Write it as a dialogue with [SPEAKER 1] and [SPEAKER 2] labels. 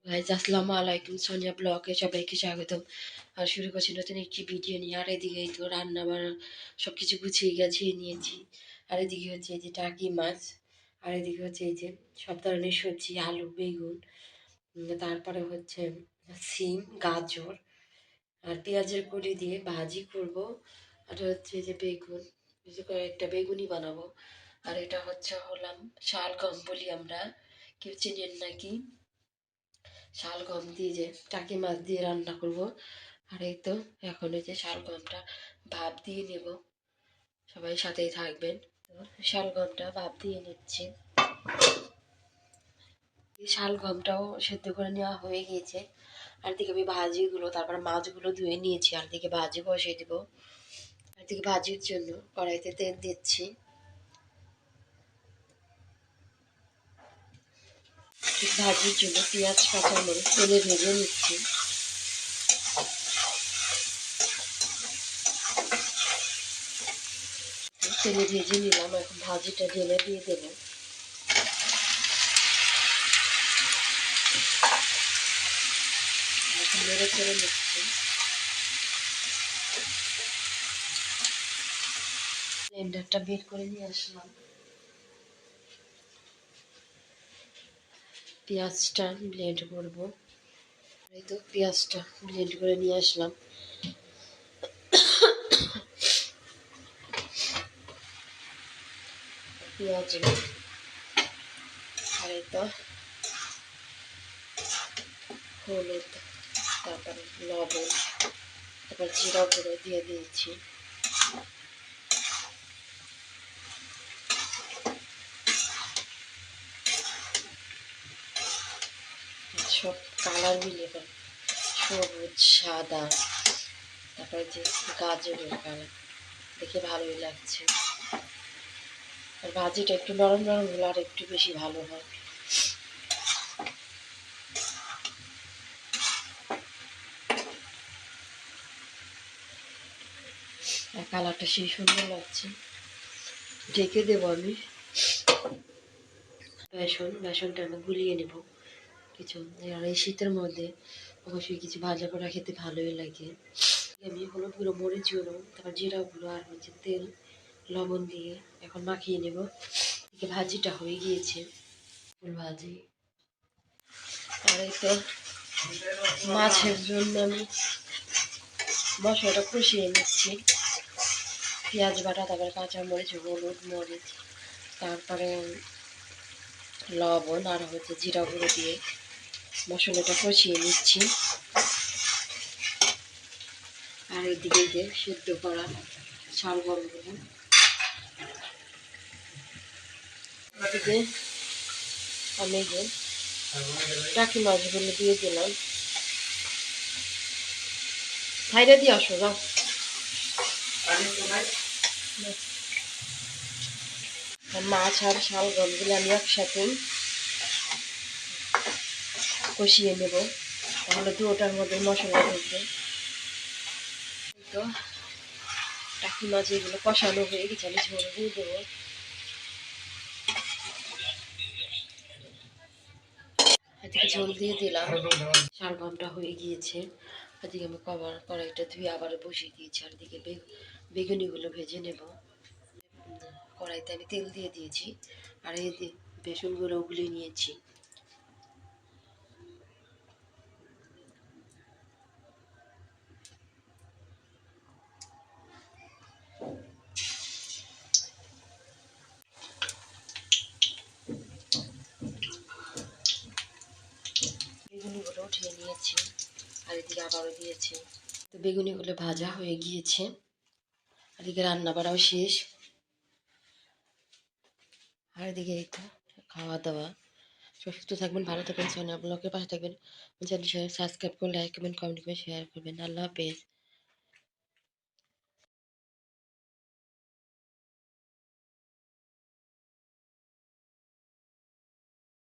[SPEAKER 1] Guys আসসালামু আলাইকুম, সোনিয়া ব্লগে সবাইকে স্বাগতম। আর শুরু করছি নতুন একটি ভিডিও নিয়ে। আর এদিকে এই তো রান্না বান্না সব কিছু গুছিয়ে গাছিয়ে নিয়েছি। আর এদিকে হচ্ছে এই যে টাকি মাছ, আর এদিকে হচ্ছে এই যে সব ধরনের সবজি, আলু, বেগুন, তারপরে হচ্ছে সিম, গাজর আর পেঁয়াজের কলি দিয়ে ভাজি করব। আর হচ্ছে যে বেগুন, কয়েকটা বেগুনি বানাবো। আর এটা হচ্ছে হলাম শালগম বলি আমরা, কেউ চেনেন নাকি? শালগম দিয়ে যে টাকি মাছ দিয়ে রান্না করব। আর এই তো এখন এই যে শালগমটা ভাপ দিয়ে নেব, সবাই সাথেই থাকবেন। তো শালগমটা ভাপ দিয়ে নিচ্ছি। শালগমটাও সেদ্ধ করে নেওয়া হয়ে গিয়েছে। আর দিকে আমি ভাজিগুলো, তারপর মাছগুলো ধুয়ে নিয়েছি। আর দিকে ভাজি বসিয়ে দিব। আর দিকে ভাজির জন্য কড়াইতে তেল দিচ্ছি। ভাজির জন্য পেঁয়াজ কাঁচামরিচ তেলে ভেজে নিচ্ছি। তেলে ভেজে নিলাম, এখন ভাজিটা ঢেলে দিয়ে দেবো। এখন নেড়ে চেড়ে নিচ্ছি। ব্লেন্ডারটা বের করে নিয়ে আসলাম। পেঁয়াজটা ব্লেন্ড করব। এই তো পেঁয়াজটা ব্লেন্ড করে নিয়ে আসলাম। পেঁয়াজ আর এই তো হলুদ, তারপরে লবণ, তারপর জিরা গুঁড়ো দিয়ে দিয়েছি। সব কালার মিলে, সবুজ, সাদা, তারপরে যে গাজরের কালার, দেখে ভালোই লাগছে। আর ভাজিটা একটু নরম নরম হলে আর একটু বেশি ভালো হয়। আর কালারটা সেই সুন্দর লাগছে। ঢেকে দেবো আমি। বেসনটা আমি গুলিয়ে নেব কিছু। আর এই শীতের মধ্যে অবশ্যই কিছু ভাজা করা খেতে ভালোই লাগে। আমি হলুদ গুঁড়ো, মরিচ গুঁড়ো, তারপর জিরা গুঁড়ো আর হচ্ছে তেল, লবণ দিয়ে এখন মাখিয়ে নেব। এদিকে ভাজিটা হয়ে গিয়েছে, ফুল ভাজি। আর এই তো মাছের জন্য আমি মশলাটা কষিয়ে নিচ্ছি। পেঁয়াজ বাটা, তারপরে কাঁচামরিচ, হলুদ, মরিচ, তারপরে লবণ আর হচ্ছে জিরা গুঁড়ো দিয়ে মশলাটা কষিয়ে নিচ্ছি। আর এদিকে যে সেদ্ধ করা শালগমগুলো এদিকে আমি যে টাকি মাছগুলো দিয়ে দিলাম। সাইডে দিয়ে আসো যাও। মাছ আর শালগমগুলো আমি একসাথে কষিয়ে নেব, তাহলে দুটোটার মধ্যে মশলা ঢুকবে। তো টাকি মাছ এগুলো কষানো হয়ে গেছে, আমি ঝোল দিয়ে দেবো। এদিকে ঝোল দিয়ে দিলাম। শালগমটা হয়ে গিয়েছে। ওদিকে আমি কড়াইটা ধুয়ে আবার বসিয়ে দিয়েছি। আর দিকে বেগুনিগুলো ভেজে নেব। কড়াইতে আমি তেল দিয়ে দিয়েছি। আর এই যে বেসনগুলো গুলিয়ে নিয়েছি। বেগুনিগুলো উঠিয়ে নিয়েছি। আর এদিকে আবারও দিয়েছি। তো বেগুনিগুলো ভাজা হয়ে গিয়েছে। আর এদিকে রান্না বাড়াও শেষ। আর এদিকে এই তো খাওয়া দাওয়া। সুস্থ থাকবেন, ভালো থাকবেন, সোনিয়া ব্লগের পাশে থাকবেন। চ্যানেল সাবস্ক্রাইব করে লাইক করবেন, কমেন্ট করে শেয়ার করবেন। আল্লাহ হাফেজ।